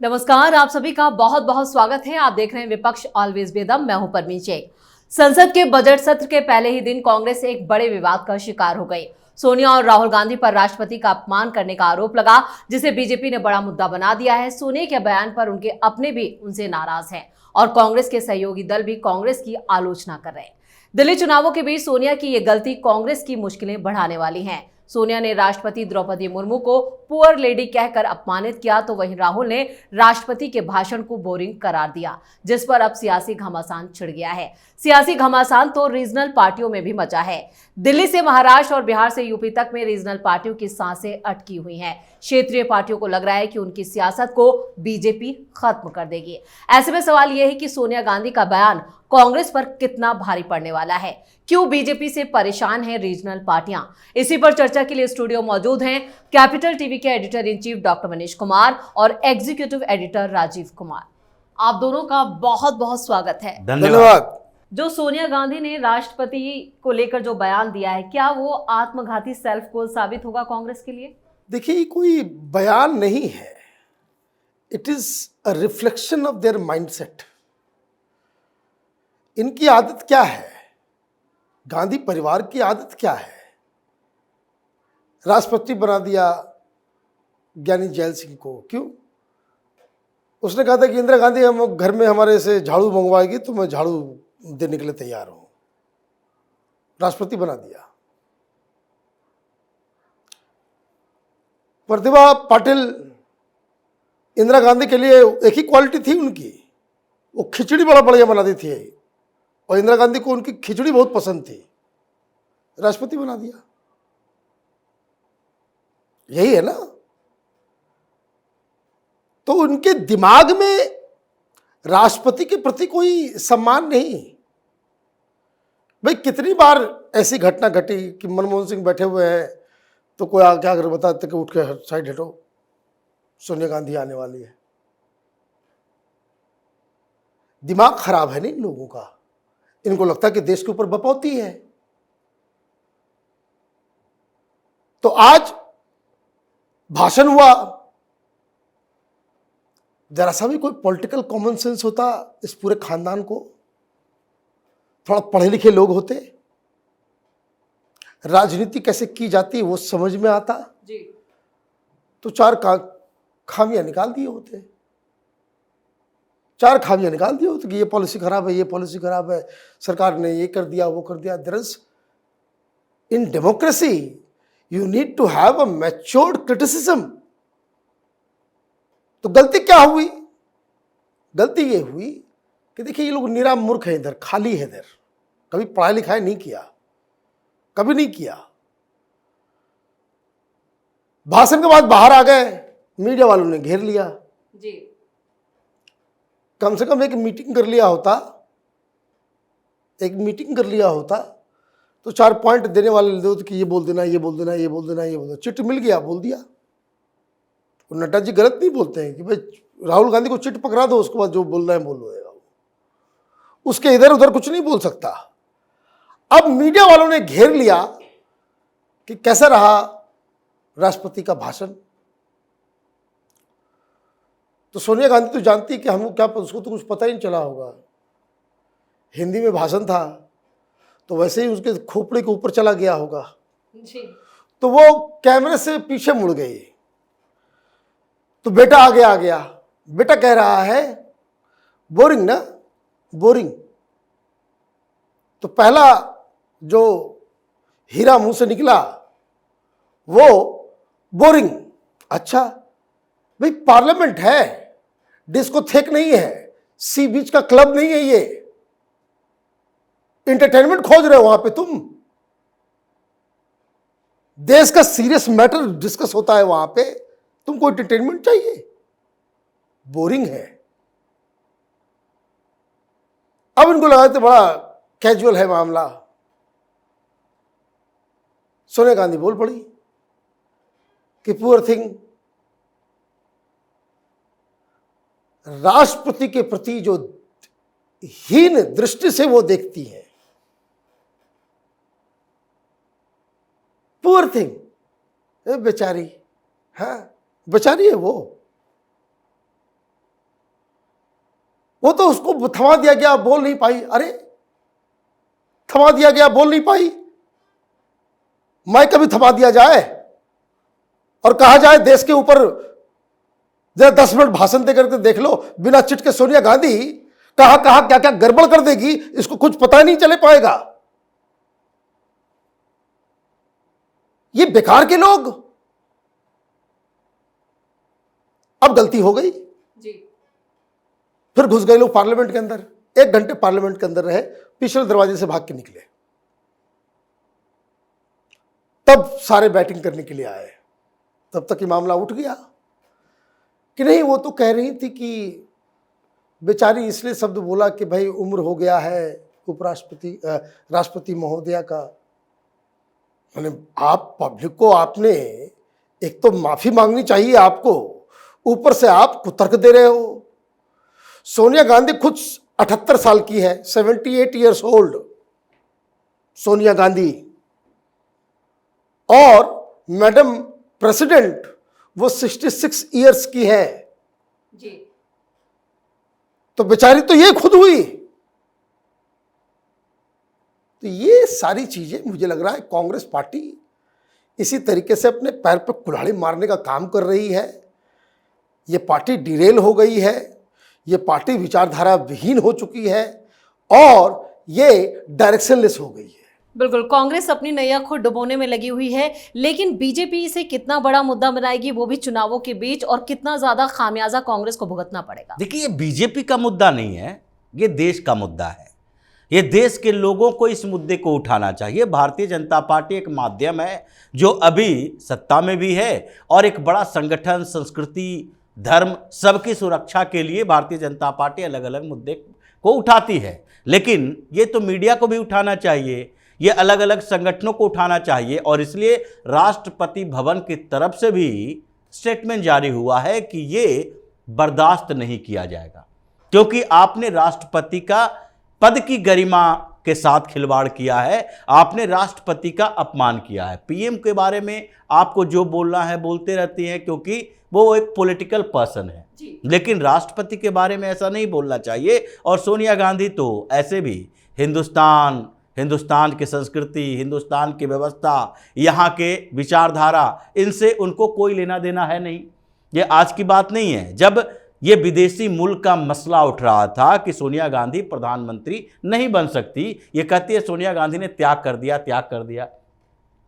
नमस्कार, आप सभी का बहुत बहुत स्वागत है। आप देख रहे हैं विपक्ष ऑलवेज बेदम। मैं हूं परमीन शेख। संसद के बजट सत्र के पहले ही दिन कांग्रेस एक बड़े विवाद का शिकार हो गई। सोनिया और राहुल गांधी पर राष्ट्रपति का अपमान करने का आरोप लगा, जिसे बीजेपी ने बड़ा मुद्दा बना दिया है। सोनिया के बयान पर उनके अपने भी उनसे नाराज हैं और कांग्रेस के सहयोगी दल भी कांग्रेस की आलोचना कर रहे हैं। दिल्ली चुनावों के बीच सोनिया की ये गलती कांग्रेस की मुश्किलें बढ़ाने वाली है। सोनिया ने राष्ट्रपति द्रौपदी मुर्मू को पुअर लेडी कहकर अपमानित किया, तो वहीं राहुल ने राष्ट्रपति के भाषण को बोरिंग करार दिया, जिस पर अब सियासी घमासान छिड़ गया है। सियासी घमासान तो रीजनल पार्टियों में भी मचा है। दिल्ली से महाराष्ट्र और बिहार से यूपी तक में रीजनल पार्टियों की सांसें अटकी हुई हैं। क्षेत्रीय पार्टियों को लग रहा है कि उनकी सियासत को बीजेपी खत्म कर देगी। ऐसे में सवाल यह है कि सोनिया गांधी का बयान कांग्रेस पर कितना भारी पड़ने वाला है। क्यों बीजेपी से परेशान है रीजनल पार्टियां? इसी पर चर्चा के लिए स्टूडियो मौजूद हैं कैपिटल टीवी के editor in chief doctor Manish Kumar और एग्जीक्यूटिव एडिटर राजीव कुमार। आप दोनों का बहुत बहुत स्वागत है। धन्यवाद। जो सोनिया गांधी ने राष्ट्रपति को लेकर जो बयान दिया है, क्या वो आत्मघाती सेल्फ गोल साबित होगा कांग्रेस के लिए? देखिए, कोई बयान नहीं है, it is a reflection of their mindset. इनकी आदत क्या है, गांधी परिवार की आदत क्या है? राष्ट्रपति बना दिया ज्ञानी जैल सिंह को, क्यों? उसने कहा था कि इंदिरा गांधी हम घर में हमारे से झाड़ू मंगवाएगी तो मैं झाड़ू देने के लिए तैयार हूं। राष्ट्रपति बना दिया। प्रतिभा पाटिल, इंदिरा गांधी के लिए एक ही क्वालिटी थी उनकी, वो खिचड़ी बड़ा बढ़िया बनाती थी और इंदिरा गांधी को उनकी खिचड़ी बहुत पसंद थी। राष्ट्रपति बना दिया। यही है ना? तो उनके दिमाग में राष्ट्रपति के प्रति कोई सम्मान नहीं। भाई, कितनी बार ऐसी घटना घटी कि मनमोहन सिंह बैठे हुए हैं तो कोई क्या कर बताते कि उठ के साइड हटो, सोनिया गांधी आने वाली है। दिमाग खराब है नहीं इन लोगों का। इनको लगता है कि देश के ऊपर बपौती है। तो आज भाषण हुआ, जरा सा भी कोई पॉलिटिकल कॉमन सेंस होता इस पूरे खानदान को, थोड़ा पढ़े लिखे लोग होते, राजनीति कैसे की जाती है वो समझ में आता जी, तो चार खामियां निकाल दिए होते। चार खामियां निकाल दिए होते कि ये पॉलिसी खराब है, ये पॉलिसी खराब है, सरकार ने ये कर दिया, वो कर दिया। There is in democracy you need to have a matured criticism. तो गलती क्या हुई? गलती ये हुई कि देखिए, ये लोग निरा मूर्ख है, इधर खाली है, इधर कभी पढ़ाई लिखाई नहीं किया, कभी नहीं किया। भाषण के बाद बाहर आ गए, मीडिया वालों ने घेर लिया। जी, कम से कम एक मीटिंग कर लिया होता, एक मीटिंग कर लिया होता तो चार पॉइंट देने वाले दो कि ये बोल देना, ये बोल देना, ये बोल देना, ये बोल देना। चिट मिल गया, बोल दिया। और नड्डा जी गलत नहीं बोलते हैं कि भाई राहुल गांधी को चिट पकड़ा दो, उसके बाद जो बोलना है बोल देगा, उसके इधर उधर कुछ नहीं बोल सकता। अब मीडिया वालों ने घेर लिया कि कैसा रहा राष्ट्रपति का भाषण। तो सोनिया गांधी तो जानती कि हमको क्या, उसको तो कुछ पता ही नहीं चला होगा। हिंदी में भाषण था तो वैसे ही उसके खोपड़े के ऊपर चला गया होगा जी। तो वो कैमरे से पीछे मुड़ गई। तो बेटा आगे आ गया। बेटा कह रहा है बोरिंग ना, बोरिंग। तो पहला जो हीरा मुंह से निकला वो बोरिंग। अच्छा भाई, पार्लियामेंट है, डिस्कोथेक नहीं है, सी बीच का क्लब नहीं है, ये एंटरटेनमेंट खोज रहे हो वहां पे तुम। देश का सीरियस मैटर डिस्कस होता है वहां पे, तुमको एंटरटेनमेंट चाहिए? बोरिंग है। अब इनको लगा तो बड़ा कैजुअल है मामला। सोनिया गांधी बोल पड़ी कि पुअर थिंग, राष्ट्रपति के प्रति जो हीन दृष्टि से वो देखती है, पुअर थिंग, बेचारी, हाँ बेचारी है वो। वो तो उसको थमा दिया गया, बोल नहीं पाई। अरे थमा दिया गया, बोल नहीं पाई। मैं कभी थमा दिया जाए और कहा जाए देश के ऊपर जरा 10 मिनट भाषण दे करके देख लो, बिना चिट के सोनिया गांधी कहा कहा क्या क्या गड़बड़ कर देगी, इसको कुछ पता ही नहीं चले पाएगा। ये बेकार के लोग। अब गलती हो गई जी। फिर घुस गए लोग पार्लियामेंट के अंदर। 1 घंटे पार्लियामेंट के अंदर रहे, पिछले दरवाजे से भाग के निकले। तब सारे बैटिंग करने के लिए आए। तब तक ये मामला उठ गया कि नहीं, वो तो कह रही थी कि बेचारी इसलिए शब्द बोला कि भाई उम्र हो गया है उपराष्ट्रपति राष्ट्रपति महोदया का। मैंने, आप पब्लिक को आपने एक तो माफी मांगनी चाहिए आपको, ऊपर से आप कुतर्क दे रहे हो। सोनिया गांधी खुद 78 साल की है, 78 ईयर्स ओल्ड सोनिया गांधी, और मैडम प्रेसिडेंट वो 66 ईयर्स की है। जी। तो बेचारी तो ये खुद हुई। तो ये सारी चीजें मुझे लग रहा है कांग्रेस पार्टी इसी तरीके से अपने पैर पर कुल्हाड़ी मारने का काम कर रही है। ये पार्टी डिरेल हो गई है, ये पार्टी विचारधारा विहीन हो चुकी है और ये डायरेक्शनलेस हो गई है। बिल्कुल, कांग्रेस अपनी नैया खुद डुबोने में लगी हुई है, लेकिन बीजेपी इसे कितना बड़ा मुद्दा बनाएगी, वो भी चुनावों के बीच, और कितना ज्यादा खामियाजा कांग्रेस को भुगतना पड़ेगा। देखिए, ये बीजेपी का मुद्दा नहीं है, ये देश का मुद्दा है। ये देश के लोगों को इस मुद्दे को उठाना चाहिए। भारतीय जनता पार्टी एक माध्यम है जो अभी सत्ता में भी है और एक बड़ा संगठन, संस्कृति, धर्म, सबकी सुरक्षा के लिए भारतीय जनता पार्टी अलग अलग मुद्दे को उठाती है। लेकिन ये तो मीडिया को भी उठाना चाहिए, ये अलग अलग संगठनों को उठाना चाहिए, और इसलिए राष्ट्रपति भवन की तरफ से भी स्टेटमेंट जारी हुआ है कि ये बर्दाश्त नहीं किया जाएगा, क्योंकि आपने राष्ट्रपति का पद की गरिमा के साथ खिलवाड़ किया है, आपने राष्ट्रपति का अपमान किया है। पीएम के बारे में आपको जो बोलना है बोलते रहती हैं, क्योंकि वो एक पॉलिटिकल पर्सन है, लेकिन राष्ट्रपति के बारे में ऐसा नहीं बोलना चाहिए। और सोनिया गांधी तो ऐसे भी हिंदुस्तान की संस्कृति, हिंदुस्तान की व्यवस्था, यहाँ के विचारधारा, इनसे उनको कोई लेना देना है नहीं। ये आज की बात नहीं है। जब ये विदेशी मुल्क का मसला उठ रहा था कि सोनिया गांधी प्रधानमंत्री नहीं बन सकती, ये कहती है सोनिया गांधी ने त्याग कर दिया।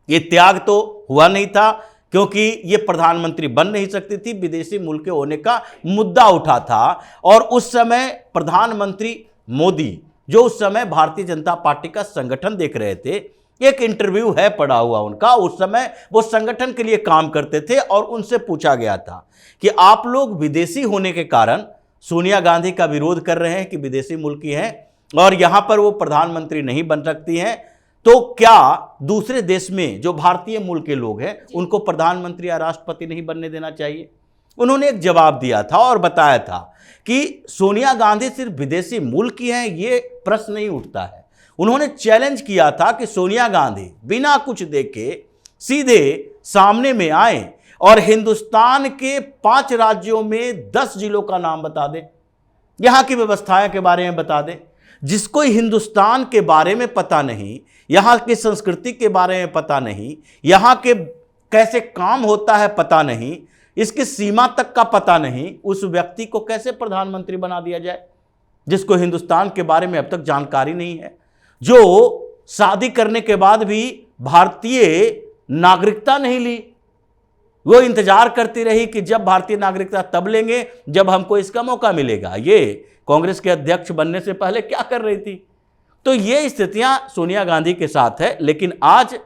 ये त्याग तो हुआ नहीं था, क्योंकि ये प्रधानमंत्री बन नहीं सकती थी, विदेशी मुल्क के होने का मुद्दा उठा था। और उस समय प्रधानमंत्री मोदी, जो उस समय भारतीय जनता पार्टी का संगठन देख रहे थे, एक इंटरव्यू है पड़ा हुआ उनका, उस समय वो संगठन के लिए काम करते थे, और उनसे पूछा गया था कि आप लोग विदेशी होने के कारण सोनिया गांधी का विरोध कर रहे हैं कि विदेशी मुल्क की हैं और यहां पर वो प्रधानमंत्री नहीं बन सकती हैं, तो क्या दूसरे देश में जो भारतीय मूल के लोग हैं उनको प्रधानमंत्री या राष्ट्रपति नहीं बनने देना चाहिए? उन्होंने एक जवाब दिया था और बताया था कि सोनिया गांधी सिर्फ विदेशी मूल की हैं, ये प्रश्न नहीं उठता है। उन्होंने चैलेंज किया था कि सोनिया गांधी बिना कुछ देखे सीधे सामने में आए और हिंदुस्तान के 5 राज्यों में 10 जिलों का नाम बता दें, यहाँ की व्यवस्थाएं के बारे में बता दें। जिसको हिंदुस्तान के बारे में पता नहीं, यहाँ की संस्कृति के बारे में पता नहीं, यहाँ के कैसे काम होता है पता नहीं, इसकी सीमा तक का पता नहीं, उस व्यक्ति को कैसे प्रधानमंत्री बना दिया जाए जिसको हिंदुस्तान के बारे में अब तक जानकारी नहीं है, जो शादी करने के बाद भी भारतीय नागरिकता नहीं ली, वो इंतजार करती रही कि जब भारतीय नागरिकता तब लेंगे जब हमको इसका मौका मिलेगा। ये कांग्रेस के अध्यक्ष बनने से पहले क्या कर रही थी? तो ये स्थितियां सोनिया गांधी के साथ है। लेकिन आज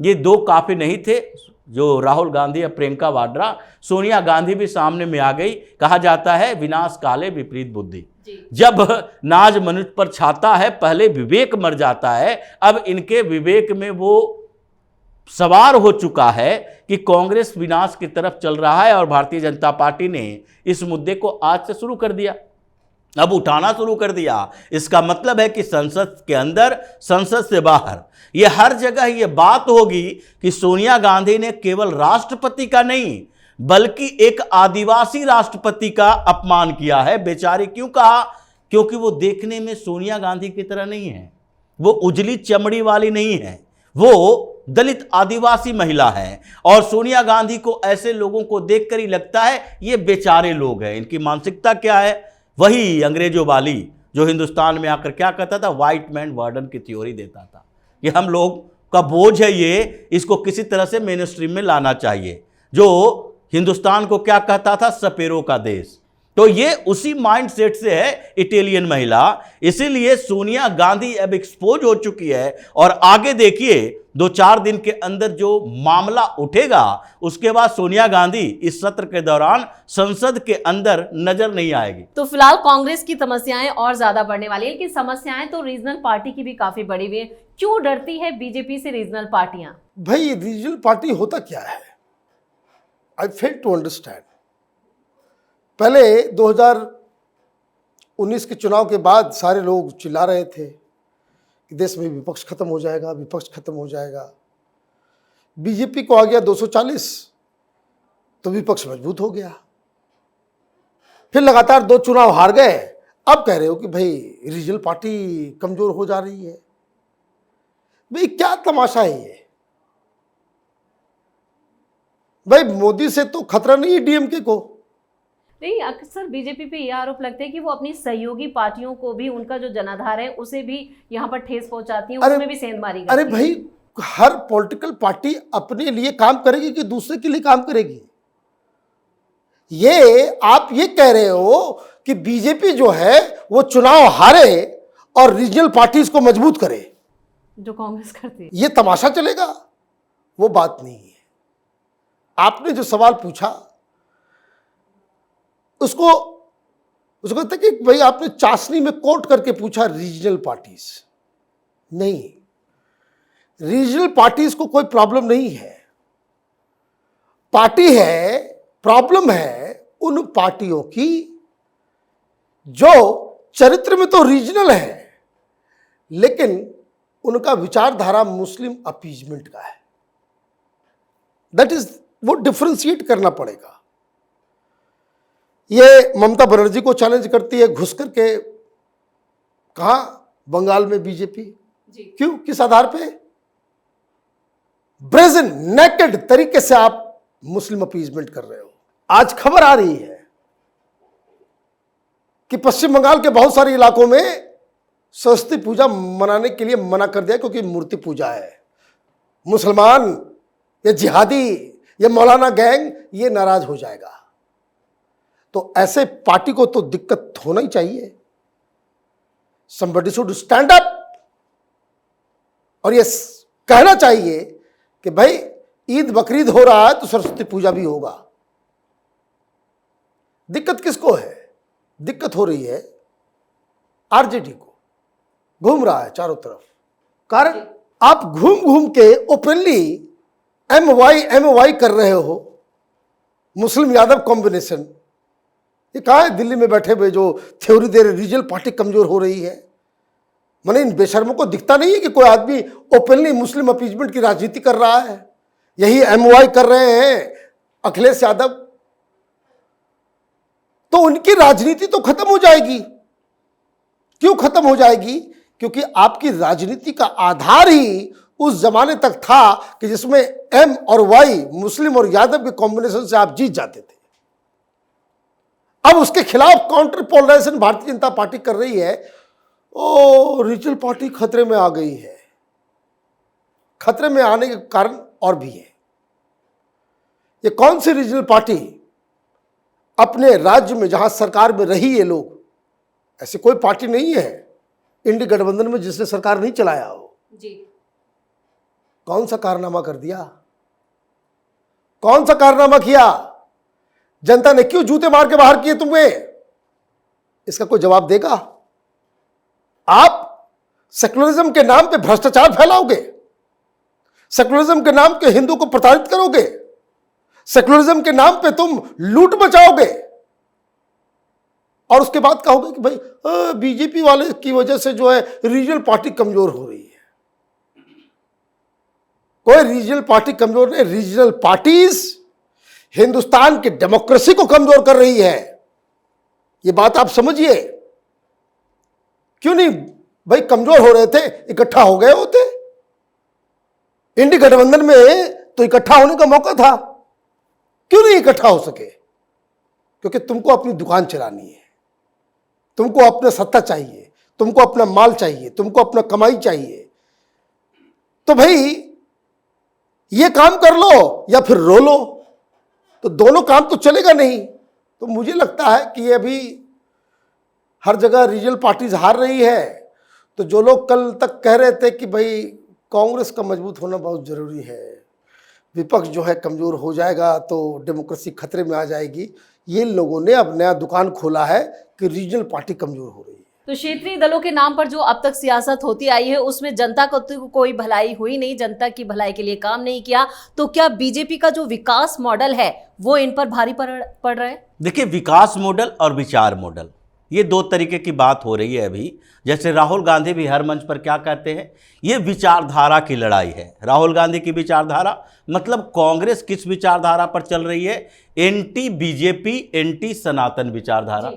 ये 2 काफी नहीं थे, जो राहुल गांधी या प्रियंका वाड्रा, सोनिया गांधी भी सामने में आ गई। कहा जाता है विनाश काले विपरीत बुद्धि, जब नाज मनुष्य पर छाता है पहले विवेक मर जाता है। अब इनके विवेक में वो सवार हो चुका है कि कांग्रेस विनाश की तरफ चल रहा है, और भारतीय जनता पार्टी ने इस मुद्दे को आज से शुरू कर दिया, अब उठाना शुरू कर दिया। इसका मतलब है कि संसद के अंदर, संसद से बाहर, ये हर जगह ये बात होगी कि सोनिया गांधी ने केवल राष्ट्रपति का नहीं बल्कि एक आदिवासी राष्ट्रपति का अपमान किया है। बेचारी क्यों कहा? क्योंकि वो देखने में सोनिया गांधी की तरह नहीं है, वो उजली चमड़ी वाली नहीं है, वो दलित आदिवासी महिला है। और सोनिया गांधी को ऐसे लोगों को देखकर ही लगता है ये बेचारे लोग हैं। इनकी मानसिकता क्या है? वही अंग्रेजों वाली जो हिंदुस्तान में आकर क्या कहता था, व्हाइट मैन बर्डन की थ्योरी देता था कि हम लोग का बोझ है ये, इसको किसी तरह से मेन स्ट्रीम में लाना चाहिए। जो हिंदुस्तान को क्या कहता था, सपेरों का देश। तो ये उसी माइंडसेट से है इटालियन महिला। इसीलिए सोनिया गांधी अब एक्सपोज हो चुकी है। और आगे देखिए 2-4 दिन के अंदर जो मामला उठेगा, उसके बाद सोनिया गांधी इस सत्र के दौरान संसद के अंदर नजर नहीं आएगी। तो फिलहाल कांग्रेस की समस्याएं और ज्यादा बढ़ने वाली है, लेकिन समस्याएं तो रीजनल पार्टी की भी काफी बढ़ी हुई है। क्यों डरती है बीजेपी से रीजनल पार्टियां? भाई रीजनल पार्टी होता क्या है? आई फेल टू अंडरस्टैंड। पहले 2019 के चुनाव के बाद सारे लोग चिल्ला रहे थे कि देश में विपक्ष खत्म हो जाएगा, विपक्ष खत्म हो जाएगा। बीजेपी को आ गया 240, तो विपक्ष मजबूत हो गया। फिर लगातार 2 चुनाव हार गए। अब कह रहे हो कि भाई रीजनल पार्टी कमजोर हो जा रही है। भाई क्या तमाशा है ये? भाई मोदी से तो खतरा नहीं है डीएमके को। नहीं, अक्सर बीजेपी पे यह आरोप लगता है कि वो अपनी सहयोगी पार्टियों को भी, उनका जो जनाधार है उसे भी यहाँ पर ठेस पहुंचाती है, उसमें भी सेंधमारी करती है। अरे भाई, हर पॉलिटिकल पार्टी अपने लिए काम करेगी कि दूसरे के लिए काम करेगी? ये आप ये कह रहे हो कि बीजेपी जो है वो चुनाव हारे और रीजनल पार्टीज को मजबूत करे, जो कांग्रेस करती है। ये तमाशा चलेगा? वो बात नहीं है। आपने जो सवाल पूछा उसको कहते कि भाई आपने चाशनी में कोट करके पूछा रीजनल पार्टीज। नहीं, रीजनल पार्टीज को कोई प्रॉब्लम नहीं है। पार्टी है, प्रॉब्लम है उन पार्टियों की जो चरित्र में तो रीजनल है, लेकिन उनका विचारधारा मुस्लिम अपीजमेंट का है। दैट इज, वो डिफरेंशिएट करना पड़ेगा। ये ममता बनर्जी को चैलेंज करती है घुस करके। कहां? बंगाल में बीजेपी। क्यों? किस आधार पे? ब्रेजन नेकेड तरीके से आप मुस्लिम अपीजमेंट कर रहे हो। आज खबर आ रही है कि पश्चिम बंगाल के बहुत सारे इलाकों में सरस्वती पूजा मनाने के लिए मना कर दिया क्योंकि मूर्ति पूजा है। मुसलमान या जिहादी या मौलाना गैंग ये नाराज हो जाएगा। तो ऐसे पार्टी को तो दिक्कत होना ही चाहिए। somebody should stand up और ये कहना चाहिए कि भाई ईद बकरीद हो रहा है तो सरस्वती पूजा भी होगा। दिक्कत किसको है? दिक्कत हो रही है आरजेडी को। घूम रहा है चारों तरफ। कारण आप घूम घूम के ओपनली एमवाई कर रहे हो। मुस्लिम यादव कॉम्बिनेशन ये कहाँ है? दिल्ली में बैठे हुए जो थ्योरी दे रहे रीजनल पार्टी कमजोर हो रही है। मैंने इन बेशर्मों को दिखता नहीं है कि कोई आदमी ओपनली मुस्लिम अपीजमेंट की राजनीति कर रहा है। यही एमवाई कर रहे हैं अखिलेश यादव। तो उनकी राजनीति तो खत्म हो जाएगी। क्यों खत्म हो जाएगी? क्योंकि आपकी राजनीति का आधार ही उस जमाने तक था कि जिसमें एम और वाई, मुस्लिम और यादव के कॉम्बिनेशन से आप जीत जाते थे। अब उसके खिलाफ counter polarisation Bharatiya Janata party कर रही है। ओ, रीजनल पार्टी खतरे में आ गई है। खतरे में आने के कारण और भी है। ये कौन सी रीजनल पार्टी अपने राज्य में जहां सरकार में रही है लोग, ऐसी कोई पार्टी नहीं है इंडी गठबंधन में जिसने सरकार नहीं चलाया हो जी। कौन सा कारनामा कर दिया? कौन सा कारनामा किया? जनता ने क्यों जूते मार के बाहर किए तुम्हें? इसका कोई जवाब देगा? आप सेकुलरिज्म के नाम पे भ्रष्टाचार फैलाओगे, सेकुलरिज्म के नाम पे हिंदू को प्रताड़ित करोगे, सेकुलरिज्म के नाम पे तुम लूट मचाओगे और उसके बाद कहोगे कि भाई बीजेपी वाले की वजह से जो है रीजनल पार्टी कमजोर हो रही है। कोई रीजनल पार्टी कमजोर नहीं। रीजनल पार्टीज हिंदुस्तान की डेमोक्रेसी को कमजोर कर रही है। ये बात आप समझिए। क्यों नहीं भाई? कमजोर हो रहे थे, इकट्ठा हो गए होते। इंडी गठबंधन में तो इकट्ठा होने का मौका था, क्यों नहीं इकट्ठा हो सके? क्योंकि तुमको अपनी दुकान चलानी है, तुमको अपना सत्ता चाहिए, तुमको अपना माल चाहिए, तुमको अपना कमाई चाहिए। तो भाई ये काम कर लो या फिर रो लो, तो दोनों काम तो चलेगा नहीं। तो मुझे लगता है कि ये अभी हर जगह रीजनल पार्टीज हार रही है। तो जो लोग कल तक कह रहे थे कि भाई कांग्रेस का मजबूत होना बहुत ज़रूरी है, विपक्ष जो है कमज़ोर हो जाएगा तो डेमोक्रेसी खतरे में आ जाएगी, ये लोगों ने अब नया दुकान खोला है कि रीजनल पार्टी कमज़ोर हो रही है। तो क्षेत्रीय दलों के नाम पर जो अब तक सियासत होती आई है उसमें जनता को तो कोई भलाई हुई नहीं, जनता की भलाई के लिए काम नहीं किया। तो क्या बीजेपी का जो विकास मॉडल है वो इन पर भारी पड़ रहा है? देखिए, विकास मॉडल और विचार मॉडल, ये दो तरीके की बात हो रही है अभी। जैसे राहुल गांधी भी हर मंच पर क्या कहते हैं, ये विचारधारा की लड़ाई है। राहुल गांधी की विचारधारा मतलब कांग्रेस किस विचारधारा पर चल रही है? एंटी बीजेपी, एंटी सनातन विचारधारा।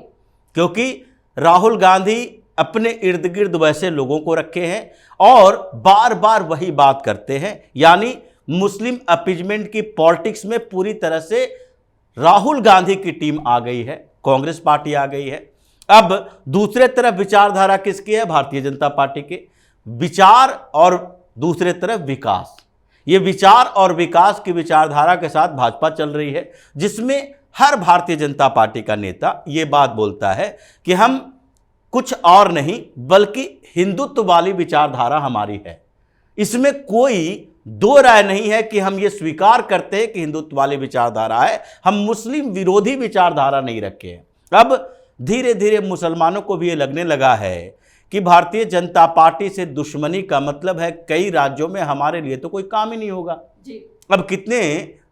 क्योंकि राहुल गांधी अपने इर्द गिर्द वैसे लोगों को रखे हैं और बार बार वही बात करते हैं, यानी मुस्लिम अपीजमेंट की पॉलिटिक्स में पूरी तरह से राहुल गांधी की टीम आ गई है, कांग्रेस पार्टी आ गई है। अब दूसरे तरफ विचारधारा किसकी है? भारतीय जनता पार्टी के विचार और दूसरे तरफ विकास। ये विचार और विकास की विचारधारा के साथ भाजपा चल रही है, जिसमें हर भारतीय जनता पार्टी का नेता ये बात बोलता है कि हम कुछ और नहीं बल्कि हिंदुत्व वाली विचारधारा हमारी है। इसमें कोई दो राय नहीं है कि हम ये स्वीकार करते हैं कि हिंदुत्व वाली विचारधारा है, हम मुस्लिम विरोधी विचारधारा नहीं रखे हैं। अब धीरे धीरे मुसलमानों को भी ये लगने लगा है कि भारतीय जनता पार्टी से दुश्मनी का मतलब है कई राज्यों में हमारे लिए तो कोई काम ही नहीं होगा जी। अब कितने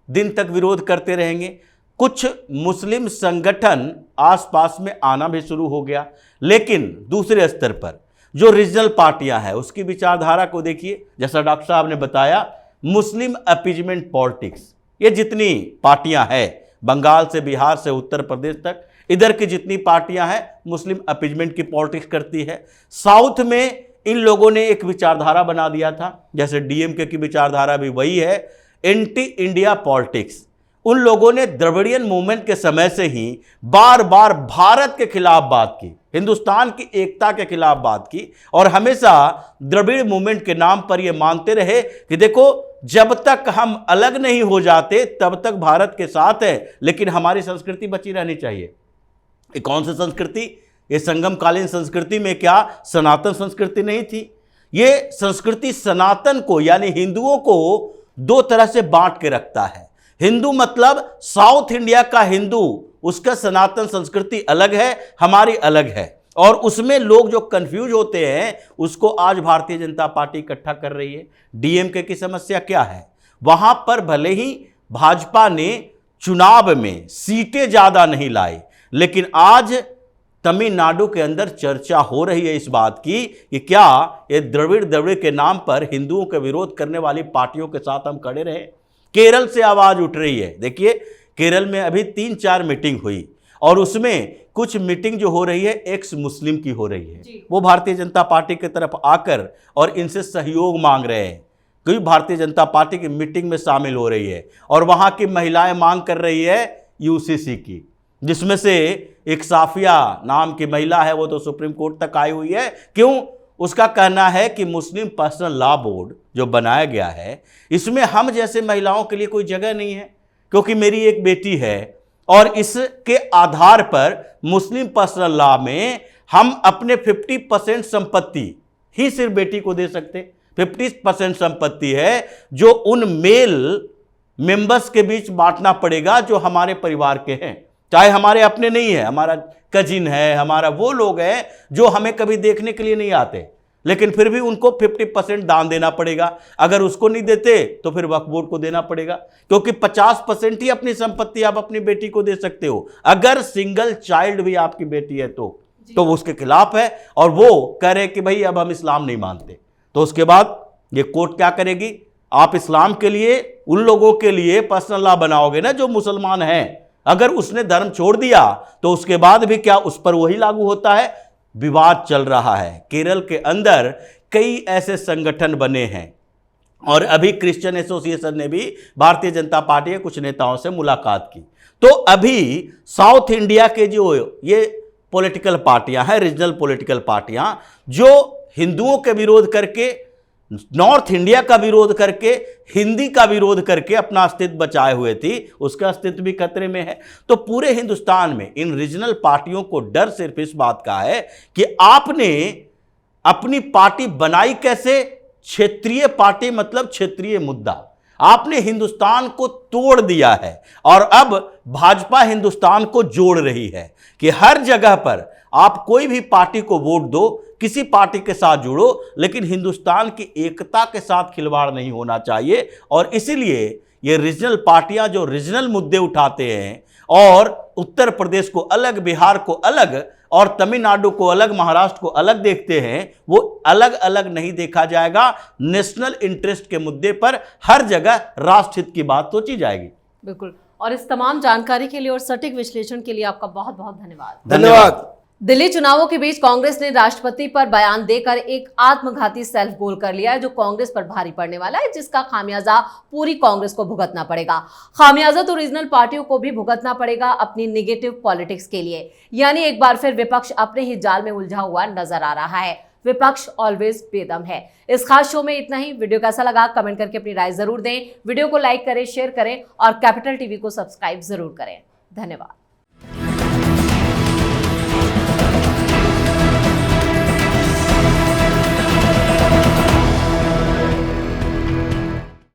दिन तक विरोध करते रहेंगे? कुछ मुस्लिम संगठन आसपास में आना भी शुरू हो गया, लेकिन दूसरे स्तर पर जो रीजनल पार्टियां हैं उसकी विचारधारा को देखिए। जैसा डॉक्टर साहब ने बताया, मुस्लिम अपीजमेंट पॉलिटिक्स, ये जितनी पार्टियां हैं बंगाल से बिहार से उत्तर प्रदेश तक, इधर की जितनी पार्टियां हैं मुस्लिम अपीजमेंट की पॉलिटिक्स करती है। साउथ में इन लोगों ने एक विचारधारा बना दिया था, जैसे डीएमके की विचारधारा भी वही है, एंटी इंडिया पॉलिटिक्स। उन लोगों ने द्रविडियन मूवमेंट के समय से ही बार बार भारत के खिलाफ बात की, हिंदुस्तान की एकता के खिलाफ बात की और हमेशा द्रविड़ मूवमेंट के नाम पर यह मानते रहे कि देखो जब तक हम अलग नहीं हो जाते तब तक भारत के साथ है, लेकिन हमारी संस्कृति बची रहनी चाहिए। ये कौन सी संस्कृति? ये संगमकालीन संस्कृति में क्या सनातन संस्कृति नहीं थी? ये संस्कृति सनातन को यानी हिंदुओं को दो तरह से बांट के रखता है। हिंदू मतलब साउथ इंडिया का हिंदू, उसका सनातन संस्कृति अलग है, हमारी अलग है, और उसमें लोग जो कंफ्यूज होते हैं उसको आज भारतीय जनता पार्टी इकट्ठा कर रही है। डीएमके की समस्या क्या है? वहां पर भले ही भाजपा ने चुनाव में सीटें ज्यादा नहीं लाई, लेकिन आज तमिलनाडु के अंदर चर्चा हो रही है इस बात की कि क्या ये द्रविड़ के नाम पर हिंदुओं का विरोध करने वाली पार्टियों के साथ हम खड़े रहे। केरल से आवाज उठ रही है। देखिए, केरल में अभी 3-4 मीटिंग हुई और उसमें कुछ मीटिंग जो हो रही है एक्स मुस्लिम की हो रही है, वो भारतीय जनता पार्टी की तरफ आकर और इनसे सहयोग मांग रहे हैं। कोई भारतीय जनता पार्टी की मीटिंग में शामिल हो रही है और वहां की महिलाएं मांग कर रही है यूसीसी की, जिसमें से एक साफिया नाम की महिला है, वो तो सुप्रीम कोर्ट तक आई हुई है। क्यों? उसका कहना है कि मुस्लिम पर्सनल लॉ बोर्ड जो बनाया गया है इसमें हम जैसे महिलाओं के लिए कोई जगह नहीं है, क्योंकि मेरी एक बेटी है और इसके आधार पर मुस्लिम पर्सनल लॉ में हम अपने 50% संपत्ति ही सिर्फ बेटी को दे सकते। 50% संपत्ति है जो उन मेल मेंबर्स के बीच बांटना पड़ेगा जो हमारे परिवार के हैं, चाहे हमारे अपने नहीं है, हमारा कजिन है, हमारा वो लोग हैं जो हमें कभी देखने के लिए नहीं आते, लेकिन फिर भी उनको 50% दान देना पड़ेगा। अगर उसको नहीं देते तो फिर वक्फ बोर्ड को देना पड़ेगा, क्योंकि 50% ही अपनी संपत्ति आप अपनी बेटी को दे सकते हो। अगर सिंगल चाइल्ड भी आपकी बेटी है तो वो उसके खिलाफ है और वो कह रहे कि भाई अब हम इस्लाम नहीं मानते। तो उसके बाद ये कोर्ट क्या करेगी? आप इस्लाम के लिए उन लोगों के लिए पर्सनल लॉ बनाओगे ना जो मुसलमान हैं, अगर उसने धर्म छोड़ दिया तो उसके बाद भी क्या उस पर वही लागू होता है? विवाद चल रहा है। केरल के अंदर कई ऐसे संगठन बने हैं और अभी क्रिश्चियन एसोसिएशन ने भी भारतीय जनता पार्टी के कुछ नेताओं से मुलाकात की। तो अभी साउथ इंडिया के जो ये पॉलिटिकल पार्टियां हैं, रीजनल पॉलिटिकल पार्टियां, जो हिंदुओं के विरोध करके, नॉर्थ इंडिया का विरोध करके, हिंदी का विरोध करके अपना अस्तित्व बचाए हुए थी, उसका अस्तित्व भी खतरे में है। तो पूरे हिंदुस्तान में इन रीजनल पार्टियों को डर सिर्फ इस बात का है कि आपने अपनी पार्टी बनाई कैसे? क्षेत्रीय पार्टी, मतलब क्षेत्रीय मुद्दा। आपने हिंदुस्तान को तोड़ दिया है और अब भाजपा हिंदुस्तान को जोड़ रही है कि हर जगह पर आप कोई भी पार्टी को वोट दो, किसी पार्टी के साथ जुड़ो, लेकिन हिंदुस्तान की एकता के साथ खिलवाड़ नहीं होना चाहिए। और इसीलिए ये रीजनल पार्टियां जो रीजनल मुद्दे उठाते हैं और उत्तर प्रदेश को अलग, बिहार को अलग और तमिलनाडु को अलग, महाराष्ट्र को अलग देखते हैं, वो अलग अलग नहीं देखा जाएगा। नेशनल इंटरेस्ट के मुद्दे पर हर जगह राष्ट्र हित की बात सोची जाएगी। बिल्कुल। और इस तमाम जानकारी के लिए और सटीक विश्लेषण के लिए आपका बहुत बहुत धन्यवाद। धन्यवाद। दिल्ली चुनावों के बीच कांग्रेस ने राष्ट्रपति पर बयान देकर एक आत्मघाती सेल्फ गोल कर लिया है, जो कांग्रेस पर भारी पड़ने वाला है, जिसका खामियाजा पूरी कांग्रेस को भुगतना पड़ेगा। खामियाजा तो रीजनल पार्टियों को भी भुगतना पड़ेगा अपनी निगेटिव पॉलिटिक्स के लिए। यानी एक बार फिर विपक्ष अपने ही जाल में उलझा हुआ नजर आ रहा है। विपक्ष ऑलवेज बेदम है। इस खास शो में इतना ही। वीडियो कैसा लगा कमेंट करके अपनी राय जरूर दें। वीडियो को लाइक करें, शेयर करें और कैपिटल टीवी को सब्सक्राइब जरूर करें। धन्यवाद।